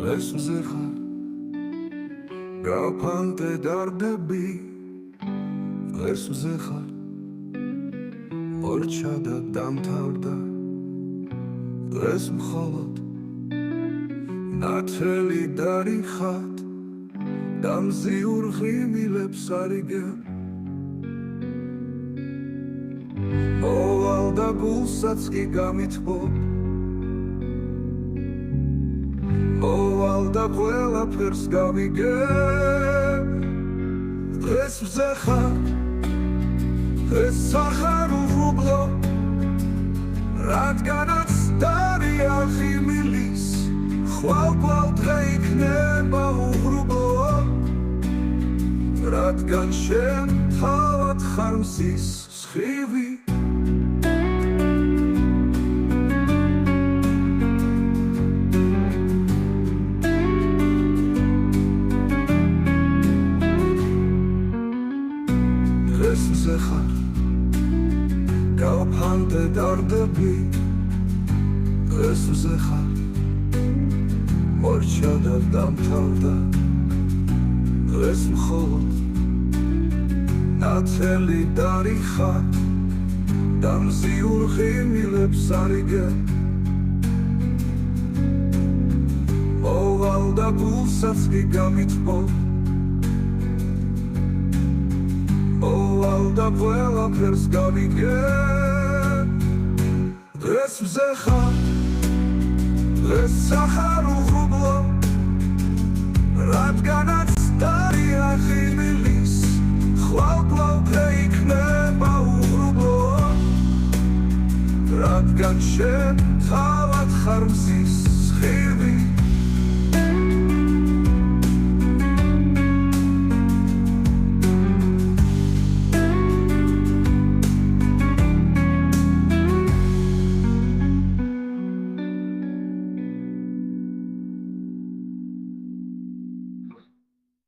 დღეს მზეხარ გავფანტე დარდები დღეს მზეხარ მორჩა და დამთავრდა დღეს მხოლოდ ნათელი დარიხათ და მზიურ ღიმილებს არიგებ მოვალ და გულსაც კი გამითბობ მოვალ და ყველაფერს გავიგებ დღეს მზეხარ დღეს სახარ უღრუბლო რადგანაც დარია ღიმილის ხვალ დღე იქნება უღრუბლო რადგან შენ თავად ხარ მზის სხივი დღეს მზეხარ გავფანტე დარდები დღეს მზეხარ მორჩა და დამთავრდა დღეს მხოლოდ ნათელი დარიხათ და მზიურ ღიმილებს არიგებ მოვალ და გულსაც კი გამითბობ მოვალ და ყველაფერს გავიგებ დღეს მზეხარ დღეს სახარ უღრუბლო რადგანაც დარია ღიმილის ხვალ დღე იქნება უღრუბლო რადგან შენ თავად ხარ მზის